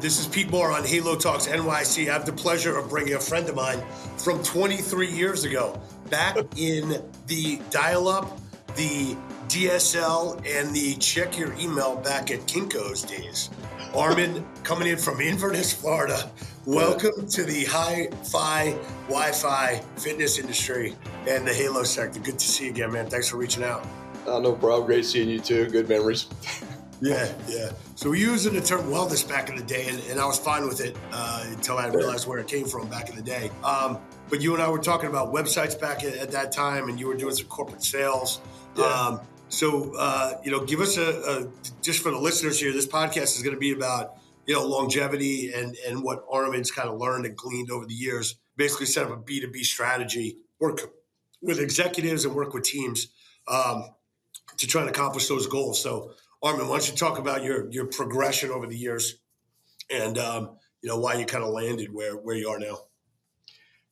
This is Pete Moore on Halo Talks NYC. I have the pleasure of bringing a friend of mine from 23 years ago, back in the dial-up, the DSL, and the check your email back at Kinko's days. Arman, coming in from Inverness, Florida. Welcome to the hi-fi, Wi-Fi fitness industry and the Halo sector. Good to see you again, man. Thanks for reaching out. No problem. Great seeing you too. Good memories. Yeah. So we were using the term wellness back in the day, and I was fine with it until I realized where it came from back in the day. But you and I were talking about websites back at that time, and you were doing some corporate sales. Yeah. Give us just for the listeners here, this podcast is going to be about, longevity and what Arman's kind of learned and gleaned over the years. Basically set up a B2B strategy, work with executives and work with teams to try and accomplish those goals. So, Arman, why don't you talk about your progression over the years and, why you kind of landed where you are now?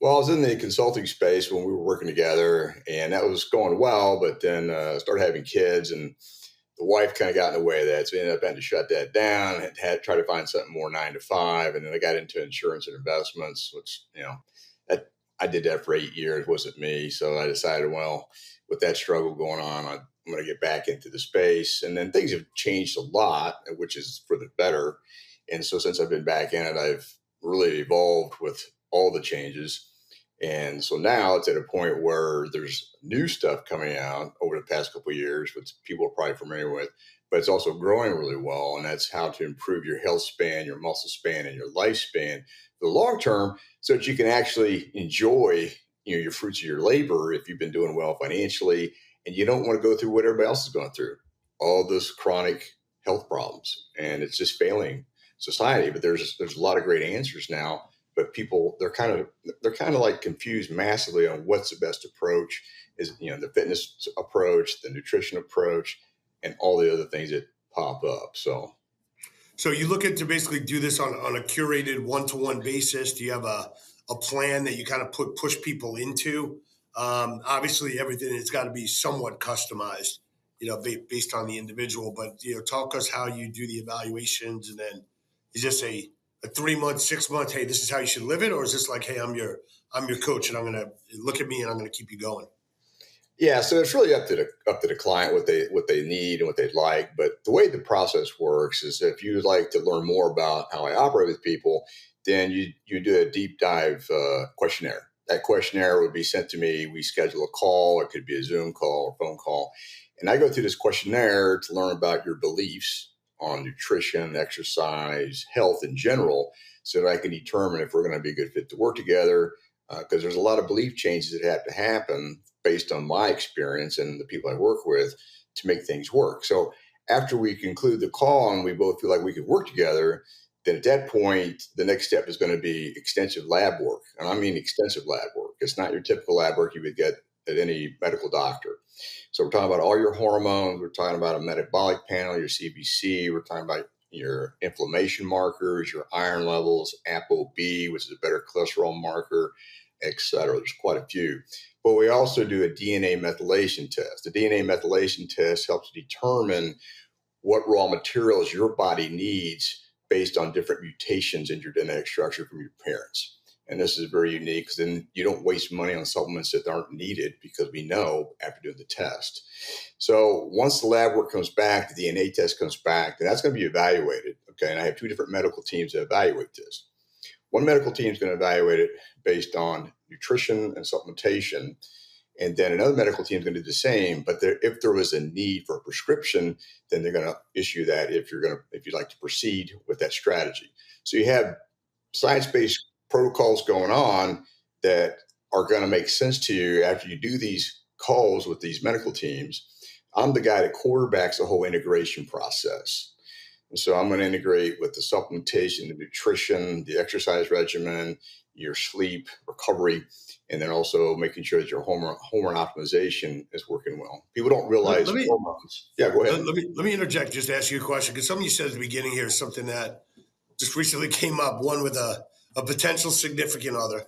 Well, I was in the consulting space when we were working together, and that was going well, but then started having kids, and the wife kind of got in the way of that. So we ended up having to shut that down, had try to find something more 9 to 5. And then I got into insurance and investments, which, I did that for 8 years. It wasn't me. So I decided, well, with that struggle going on, I'm going to get back into the space. And then things have changed a lot, which is for the better. And so since I've been back in it, I've really evolved with all the changes. And so now it's at a point where there's new stuff coming out over the past couple of years, which people are probably familiar with, but it's also growing really well. And that's how to improve your health span, your muscle span, and your lifespan for the long term, so that you can actually enjoy, your fruits of your labor if you've been doing well financially, and you don't want to go through what everybody else is going through, all this chronic health problems, and it's just failing society. But there's a lot of great answers now. But people, they're kind of like confused massively on what's the best approach. Is the fitness approach, the nutrition approach, and all the other things that pop up. So you looking to basically do this on a curated one-to-one basis? Do you have a plan that you kind of push people into? Obviously, everything has got to be somewhat customized, based on the individual. But talk us how you do the evaluations, and then is this a 3 month, 6 month, hey, this is how you should live it? Or is this like, hey, I'm your coach and I'm going to look at me and I'm going to keep you going? Yeah. So it's really up to the client, what they need and what they'd like. But the way the process works is if you'd like to learn more about how I operate with people, then you do a deep dive questionnaire. That questionnaire would be sent to me. We schedule a call. It could be a Zoom call or phone call. And I go through this questionnaire to learn about your beliefs on nutrition, exercise, health in general, so that I can determine if we're going to be a good fit to work together. Because there's a lot of belief changes that have to happen based on my experience and the people I work with to make things work. So after we conclude the call and we both feel like we could work together, then at that point, the next step is going to be extensive lab work. And I mean extensive lab work. It's not your typical lab work you would get at any medical doctor. So we're talking about all your hormones. We're talking about a metabolic panel, your CBC. We're talking about your inflammation markers, your iron levels, ApoB, which is a better cholesterol marker, et cetera. There's quite a few. But we also do a DNA methylation test. The DNA methylation test helps determine what raw materials your body needs based on different mutations in your genetic structure from your parents. And this is very unique because then you don't waste money on supplements that aren't needed, because we know after doing the test. So once the lab work comes back, the DNA test comes back, then that's going to be evaluated. Okay. And I have 2 different medical teams that evaluate this. One medical team is going to evaluate it based on nutrition and supplementation. And then another medical team is going to do the same. But if there was a need for a prescription, then they're going to issue that if you'd like to proceed with that strategy. So you have science-based protocols going on that are going to make sense to you after you do these calls with these medical teams. I'm the guy that quarterbacks the whole integration process. And so I'm going to integrate with the supplementation, the nutrition, the exercise regimen, your sleep, recovery, and then also making sure that your hormone optimization is working well. People don't realize hormones. Yeah, go ahead. Let me interject, just to ask you a question, because something you said at the beginning here is something that just recently came up, one with a potential significant other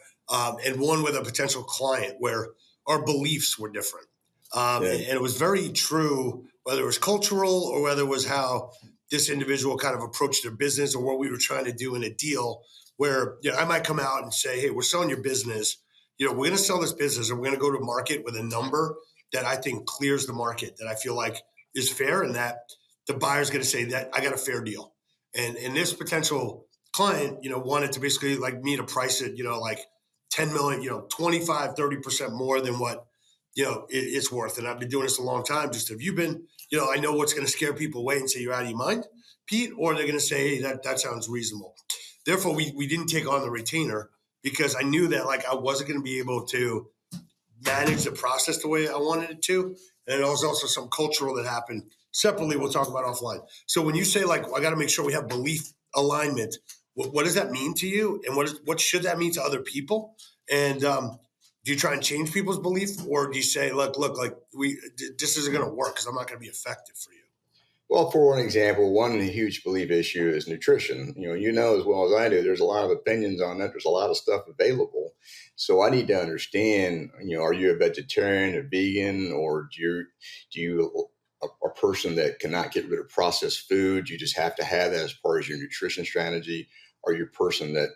and one with a potential client, where our beliefs were different. And it was very true, whether it was cultural or whether it was how this individual kind of approached their business or what we were trying to do in a deal where, I might come out and say, hey, we're selling your business. We're going to sell this business and we're going to go to market with a number that I think clears the market, that I feel like is fair, and that the buyer's going to say that I got a fair deal. And this potential client, wanted to basically like me to price it, like 10 million, 25, 30% more than what, it's worth. And I've been doing this a long time. Just have you been, I know what's going to scare people away and say you're out of your mind, Pete, or they're going to say, hey, that sounds reasonable. Therefore, we didn't take on the retainer because I knew that like I wasn't going to be able to manage the process the way I wanted it to. And there was also some cultural that happened separately. We'll talk about offline. So when you say like, I got to make sure we have belief alignment, what does that mean to you? And what should that mean to other people? And do you try and change people's belief, or do you say, look, like this isn't going to work because I'm not going to be effective for you? Well, for one example, one huge belief issue is nutrition. As well as I do, there's a lot of opinions on that. There's a lot of stuff available. So I need to understand, are you a vegetarian, a vegan, or do you a person that cannot get rid of processed food? You just have to have that as part of your nutrition strategy. Are you a person that,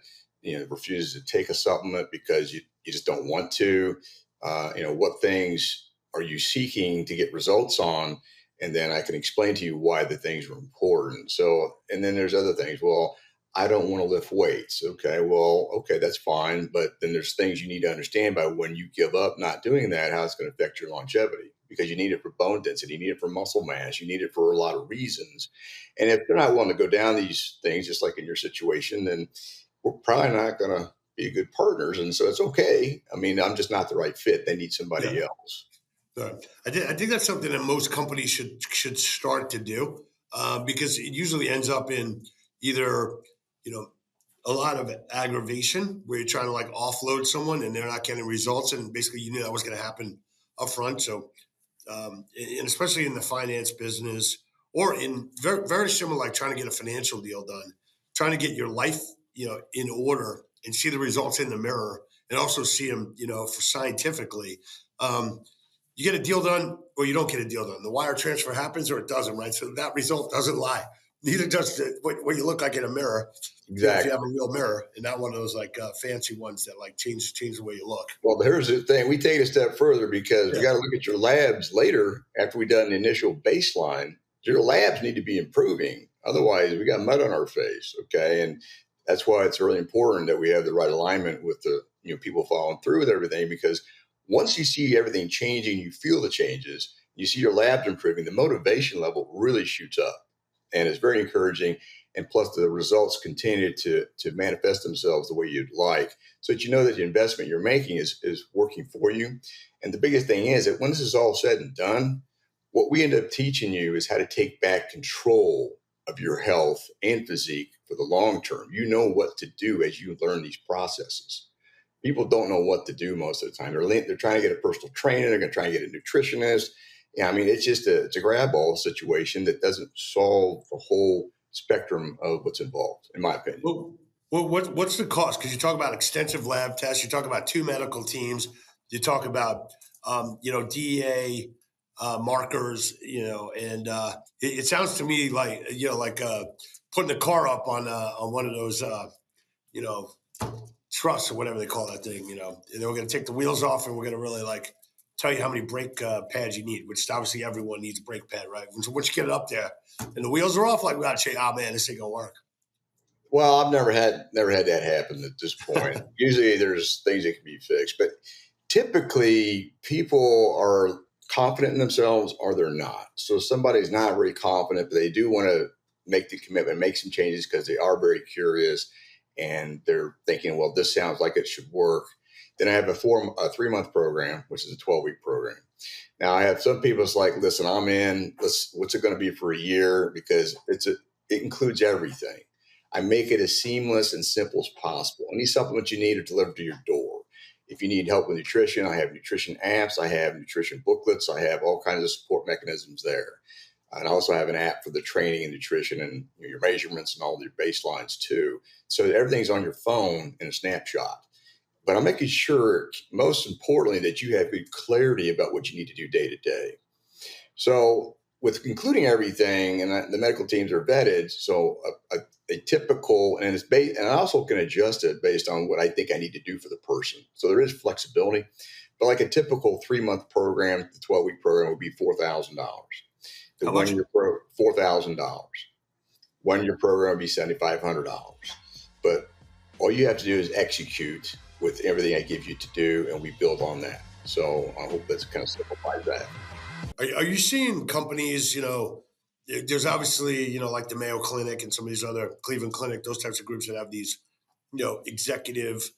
refuses to take a supplement because you just don't want to? What things are you seeking to get results on? And then I can explain to you why the things are important. So, and then there's other things. Well, I don't want to lift weights. Okay, that's fine. But then there's things you need to understand about when you give up not doing that, how it's going to affect your longevity, because you need it for bone density, you need it for muscle mass, you need it for a lot of reasons. And if they're not willing to go down these things, just like in your situation, then we're probably not going to be good partners. And so it's okay. I mean, I'm just not the right fit. They need somebody else. I think that's something that most companies should start to do, because it usually ends up in either, a lot of aggravation where you're trying to like offload someone and they're not getting results. And basically you knew that was going to happen up front. So, and especially in the finance business or in very, very similar, like trying to get a financial deal done, trying to get your life, in order and see the results in the mirror and also see them, for scientifically, you get a deal done or you don't get a deal done. The wire transfer happens or it doesn't, right? So that result doesn't lie. Neither does what you look like in a mirror. Exactly. If you have a real mirror and not one of those like fancy ones that like change the way you look. Well, here's the thing. We take it a step further because we got to look at your labs later after we've done the initial baseline. Your labs need to be improving. Otherwise, we got mud on our face. Okay. And that's why it's really important that we have the right alignment with the people following through with everything, because once you see everything changing, you feel the changes, you see your labs improving, the motivation level really shoots up. And it's very encouraging. And plus the results continue to manifest themselves the way you'd like, so that you know that the investment you're making is working for you. And the biggest thing is that when this is all said and done, what we end up teaching you is how to take back control of your health and physique for the long term. You know what to do as you learn these processes. People don't know what to do most of the time. They're trying to get a personal trainer. They're going to try and get a nutritionist. Yeah, I mean, it's just it's a grab all situation that doesn't solve the whole spectrum of what's involved, in my opinion. Well, what's the cost? Because you talk about extensive lab tests, you talk about 2 medical teams, you talk about DEA markers, and it sounds to me like putting the car up on one of those truss or whatever they call that thing. And then we're going to take the wheels off and we're going to really like tell you how many brake pads you need, which obviously everyone needs a brake pad, right? So once you get it up there and the wheels are off, like we got to say, oh man, this ain't gonna work. Well, I've never had that happen at this point. Usually there's things that can be fixed, but typically people are confident in themselves or they're not. So somebody's not really confident, but they do want to make the commitment, make some changes because they are very curious and they're thinking, well, this sounds like it should work. Then I have a 3-month program, which is a 12-week program. Now I have some people it's like, listen, I'm in. What's it going to be for a year? Because it includes everything. I make it as seamless and simple as possible. Any supplements you need are delivered to your door. If you need help with nutrition, I have nutrition apps. I have nutrition booklets. I have all kinds of support mechanisms there. And I also have an app for the training and nutrition and your measurements and all your baselines too. So everything's on your phone in a snapshot. But I'm making sure, most importantly, that you have good clarity about what you need to do day to day. So with including everything, and the medical teams are vetted. So a typical, and it's based, and I also can adjust it based on what I think I need to do for the person. So there is flexibility, but like a typical 3-month program, the 12-week program would be $4,000. The How much? 1 year $4,000. 1 year program would be $7,500. But all you have to do is execute with everything I give you to do, and we build on that. So I hope that's kind of simplifies that. Are you seeing companies, there's obviously, like the Mayo Clinic and some of these other Cleveland Clinic, those types of groups that have these, executive,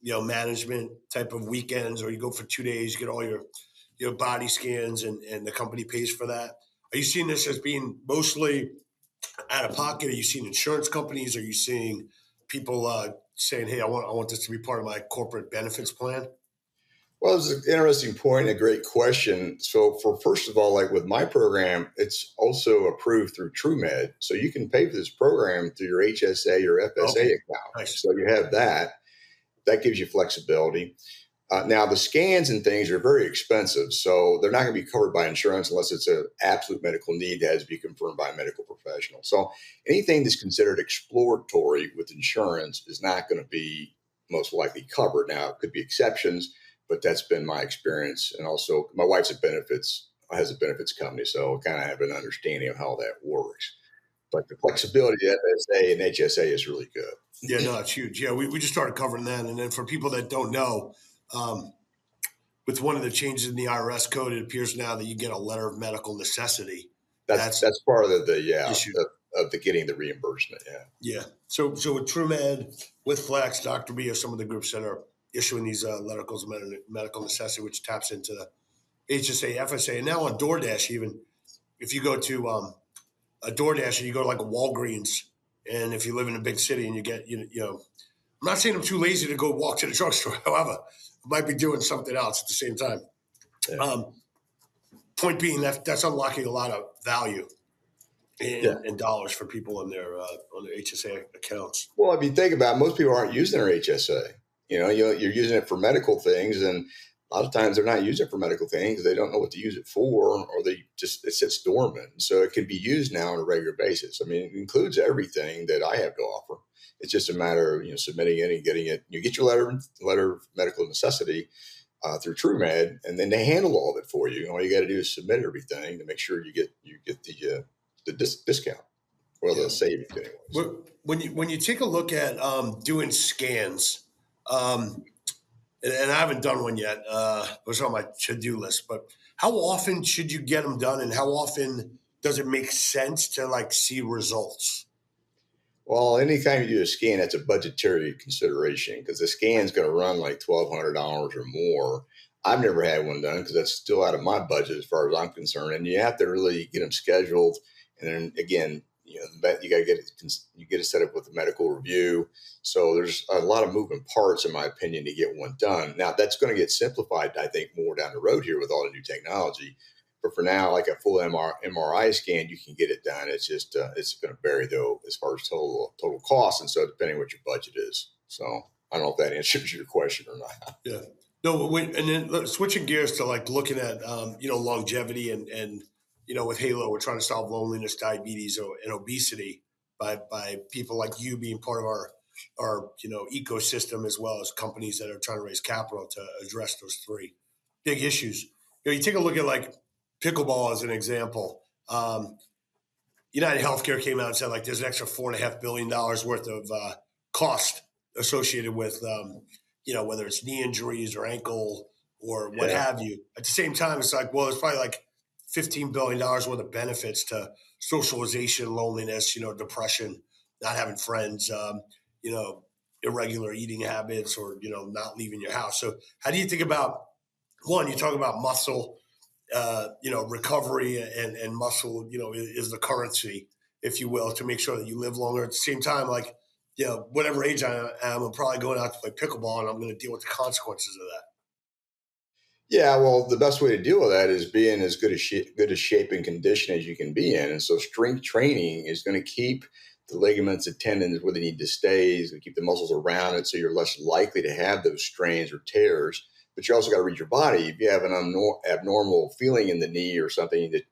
management type of weekends, or you go for 2 days, you get all your body scans and the company pays for that. Are you seeing this as being mostly out of pocket? Are you seeing insurance companies? Are you seeing people saying, hey, I want this to be part of my corporate benefits plan? Well, it's an interesting point, a great question. So, for first of all, like with my program, it's also approved through TrueMed, so you can pay for this program through your HSA or FSA Okay, account. nice. So you have that. That gives you flexibility. Now, the scans and things are very expensive, so they're not going to be covered by insurance unless it's an absolute medical need that has to be confirmed by a medical professional. So anything that's considered exploratory with insurance is not going to be most likely covered. Now, it could be exceptions, but that's been my experience. And also, my wife's has a benefits company, so I kind of have an understanding of how that works. But the flexibility of FSA and HSA is really good. Yeah, no, it's huge. Yeah, we just started covering that. And then for people that don't know, um, with one of the changes in the IRS code, it appears now that you get a letter of medical necessity. That's That's part of the yeah issued. of the getting the reimbursement. Yeah. Yeah. So with TrueMed, with Flex, Dr. B are some of the groups that are issuing these letters of medical necessity, which taps into the HSA, FSA, and now on DoorDash. Even if you go to a DoorDash and you go to like a Walgreens, and if you live in a big city and you get I'm not saying I'm too lazy to go walk to the drugstore. However, I might be doing something else at the same time. Yeah. Point being that that's unlocking a lot of value Yeah. in dollars for people on their HSA accounts. Well, if you think about it, most people aren't using their HSA. You're using it for medical things, and a lot of times they're not using it for medical things. They don't know what to use it for, or it sits dormant. So it can be used now on a regular basis. I mean, it includes everything that I have to offer. It's just a matter of submitting it and getting it. You get your letter of medical necessity through TrueMed, and then they handle all of it for you. All you got to do is submit everything to make sure you get the discount or the savings anyway. When you take a look at doing scans, and I haven't done one yet. It was on my to-do list, but how often should you get them done, and how often does it make sense to see results? Well, anytime you do a scan, that's a budgetary consideration because the scan's going to run like $1,200 or more. I've never had one done because that's still out of my budget as far as I'm concerned. And you have to really get them scheduled. And then again, you got to get it set up with a medical review. So there's a lot of moving parts, in my opinion, to get one done. Now that's going to get simplified, I think, more down the road here with all the new technology. But for now, like a full MRI scan, you can get it done. It's just it's going to vary though as far as total cost, and so depending what your budget is. So I don't know if that answers your question or not. Yeah. No, and then switching gears to looking at longevity and with Halo, we're trying to solve loneliness, diabetes, and obesity by people like you being part of our ecosystem, as well as companies that are trying to raise capital to address those three big issues. You take a look at pickleball as an example. United Healthcare came out and said there's an extra $4.5 billion worth of cost associated with whether it's knee injuries or ankle or what have you. At the same time, it's there's probably $15 billion worth of benefits to socialization, loneliness, depression, not having friends, irregular eating habits, or not leaving your house. So how do you think about one? You talk about muscle. Recovery and muscle, is the currency, if you will, to make sure that you live longer. At the same time, whatever age I am, I'm probably going out to play pickleball, and I'm going to deal with the consequences of that. Yeah, well, the best way to deal with that is being as good a shape and condition as you can be in. And so strength training is going to keep the ligaments and tendons where they need to stay. It's going to keep the muscles around it, so you're less likely to have those strains or tears. But you also got to read your body. If you have an abnormal feeling in the knee or something, that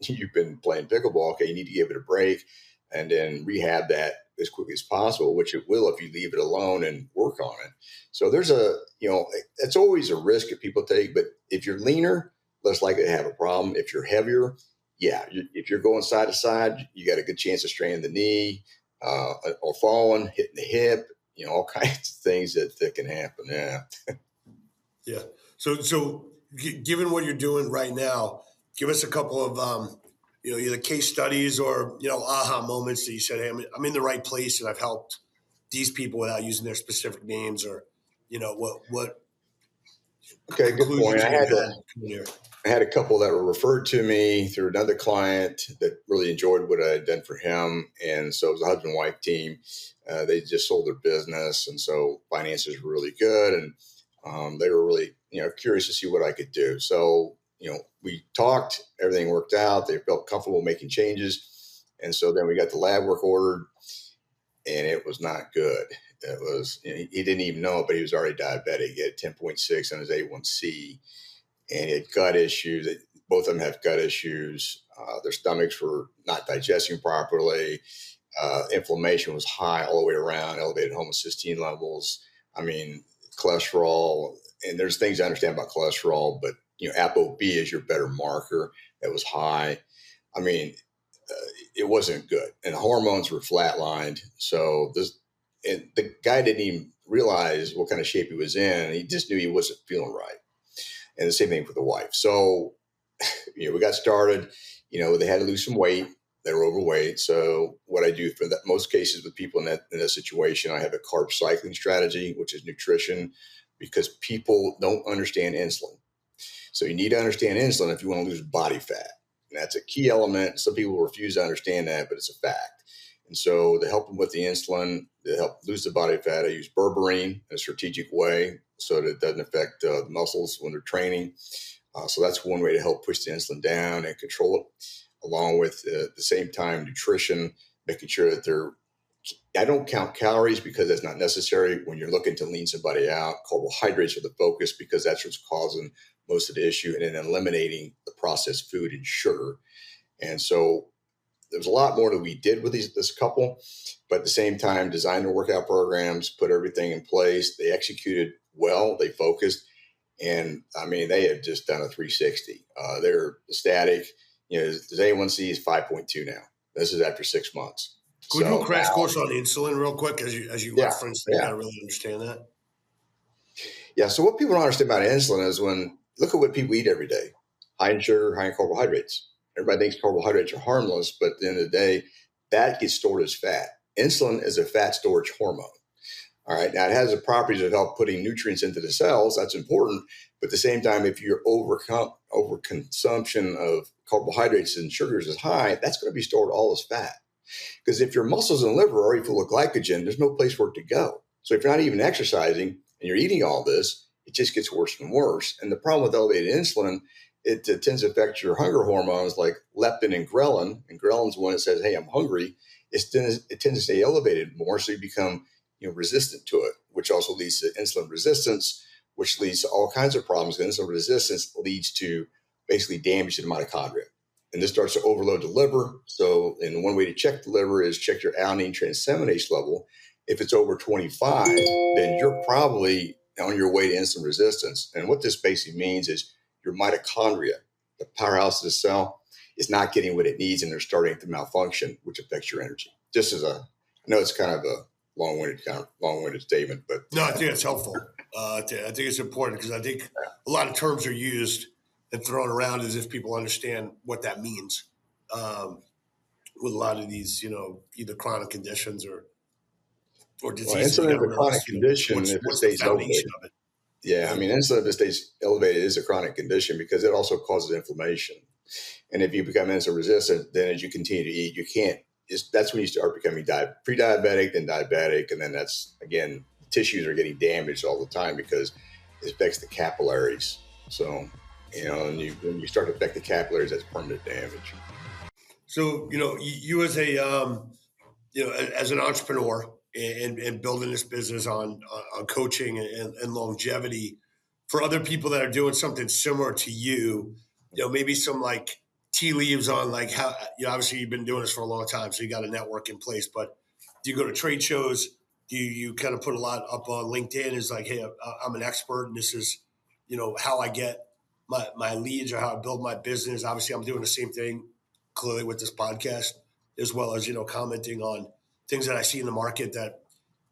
you've been playing pickleball. Okay, you need to give it a break and then rehab that as quickly as possible, which it will if you leave it alone and work on it. So there's it's always a risk that people take. But if you're leaner, less likely to have a problem. If you're heavier, yeah, if you're going side to side, you got a good chance of straining the knee or falling, hitting the hip, all kinds of things that can happen. Yeah. Yeah. So given what you're doing right now, give us a couple of, either case studies or, aha moments that you said, hey, I'm in the right place and I've helped these people without using their specific names, or, what Okay, good point. conclusions you've had coming here. I had a couple that were referred to me through another client that really enjoyed what I had done for him. And so it was a husband and wife team. They just sold their business. And so finances were really good. And they were really, curious to see what I could do. So, we talked, everything worked out. They felt comfortable making changes. And so then we got the lab work ordered, and it was not good. It was, he didn't even know it, but he was already diabetic. He had 10.6 on his A1C. And he had gut issues. Both of them have gut issues. Their stomachs were not digesting properly. Inflammation was high all the way around, elevated homocysteine levels. I mean, cholesterol. And there's things I understand about cholesterol, but, ApoB is your better marker. That was high. I mean, it wasn't good. And the hormones were flatlined. So the guy didn't even realize what kind of shape he was in. He just knew he wasn't feeling right. And the same thing for the wife. So, we got started, they had to lose some weight. They were overweight. So what I do for that, most cases with people in that situation, I have a carb cycling strategy, which is nutrition, because people don't understand insulin. So you need to understand insulin if you want to lose body fat. And that's a key element. Some people refuse to understand that, but it's a fact. And so to help them with the insulin, to help lose the body fat, I use berberine in a strategic way so that it doesn't affect the muscles when they're training. So that's one way to help push the insulin down and control it, along with at the same time nutrition, making sure that I don't count calories because that's not necessary when you're looking to lean somebody out. Carbohydrates are the focus because that's what's causing most of the issue, and then eliminating the processed food and sugar. And so there's a lot more that we did with this couple, but at the same time, designed their workout programs, put everything in place. They executed well, they focused, and I mean, they have just done a 360. They're ecstatic. His A1C is 5.2 now. This is after 6 months. Could you do a crash course on insulin real quick as you referenced? You got to really understand that. Yeah. So what people don't understand about insulin is look at what people eat every day: high in sugar, high in carbohydrates. Everybody thinks carbohydrates are harmless, but at the end of the day, that gets stored as fat. Insulin is a fat storage hormone. All right. Now it has the properties of help putting nutrients into the cells. That's important. But at the same time, if your overconsumption of carbohydrates and sugars is high, that's going to be stored all as fat. Because if your muscles and liver are already full of glycogen, there's no place for it to go. So if you're not even exercising and you're eating all this, it just gets worse and worse. And the problem with elevated insulin, it tends to affect your hunger hormones like leptin and ghrelin. And ghrelin's one that says, hey, I'm hungry. It tends to stay elevated more. So you become resistant to it, which also leads to insulin resistance, which leads to all kinds of problems. And insulin resistance leads to basically damage to the mitochondria. And this starts to overload the liver. So, and one way to check the liver is check your alanine transaminase level. If it's over 25, then you're probably on your way to insulin resistance. And what this basically means is your mitochondria, the powerhouse of the cell, is not getting what it needs, and they're starting to malfunction, which affects your energy. I know it's kind of a long-winded statement, but no, I think it's helpful. I think it's important because I think a lot of terms are used and thrown around as if people understand what that means. With a lot of these, either chronic conditions or diseases. Insulin is a chronic condition if it stays elevated. Of it. Yeah, I mean, insulin if it stays elevated is a chronic condition because it also causes inflammation. And if you become insulin resistant, then as you continue to eat, you can't. That's when you start becoming pre-diabetic, then diabetic, and then that's, again, tissues are getting damaged all the time because it affects the capillaries. So, when you start to affect the capillaries, that's permanent damage. So, you as as an entrepreneur and building this business on coaching and longevity, for other people that are doing something similar to you, maybe some like tea leaves on like how, obviously you've been doing this for a long time, so you got a network in place, but do you go to trade shows? Do you kind of put a lot up on LinkedIn? Is like, hey, I'm an expert, and this is, how I get my leads or how I build my business. Obviously, I'm doing the same thing clearly with this podcast, as well as, commenting on things that I see in the market that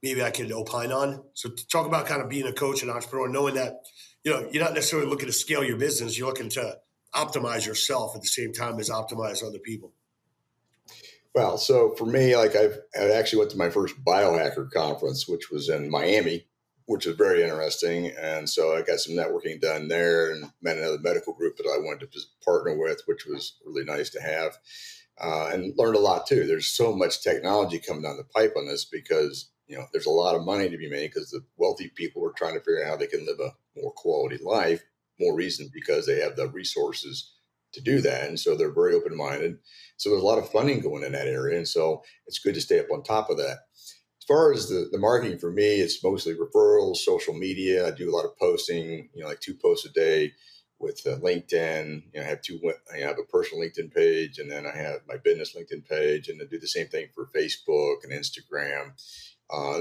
maybe I could opine on. So talk about kind of being a coach and entrepreneur, knowing that, you're not necessarily looking to scale your business. You're looking to optimize yourself at the same time as optimize other people. Well, so for me, like I actually went to my first biohacker conference, which was in Miami, which was very interesting. And so I got some networking done there and met another medical group that I wanted to partner with, which was really nice to have, and learned a lot too. There's so much technology coming down the pipe on this because, there's a lot of money to be made because the wealthy people are trying to figure out how they can live a more quality life, more reason because they have the resources to do that. And so they're very open-minded. So there's a lot of funding going in that area. And so it's good to stay up on top of that. As far as the marketing for me, it's mostly referrals, social media. I do a lot of posting, like 2 posts a day with LinkedIn. I have I have a personal LinkedIn page, and then I have my business LinkedIn page, and I do the same thing for Facebook and Instagram.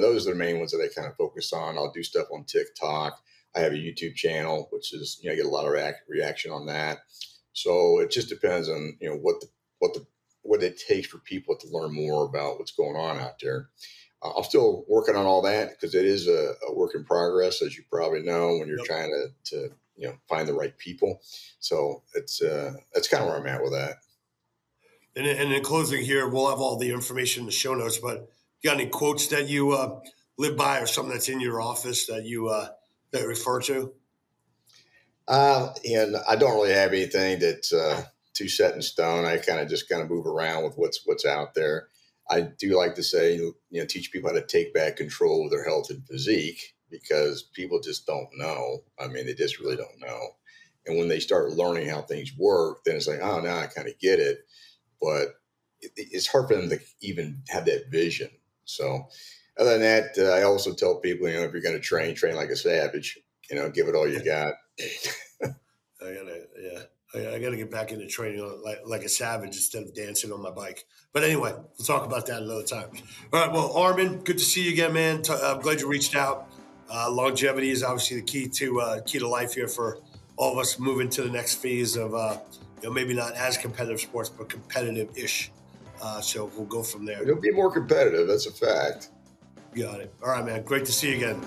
Those are the main ones that I kind of focus on. I'll do stuff on TikTok. I have a YouTube channel, which is, I get a lot of reaction on that. So it just depends on, what it takes for people to learn more about what's going on out there. I'm still working on all that because it is a work in progress, as you probably know, when you're trying to find the right people. So that's kind of where I'm at with that. And in closing here, we'll have all the information in the show notes, but you got any quotes that you live by or something that's in your office that you that refer to? And I don't really have anything that's too set in stone. I kind of move around with what's out there. I do like to say, teach people how to take back control of their health and physique because people just don't know. I mean, they just really don't know. And when they start learning how things work, then it's like, oh, now I kind of get it. But it's hard for them to even have that vision. So other than that, I also tell people, if you're going to train like a savage, give it all you got. I gotta get back into training like a savage instead of dancing on my bike. But anyway, we'll talk about that another time. All right, well, Arman, good to see you again, man. I'm glad you reached out. Longevity is obviously the key to life here for all of us moving to the next phase of maybe not as competitive sports, but competitive-ish. So we'll go from there. It'll be more competitive. That's a fact. Got it. All right, man. Great to see you again.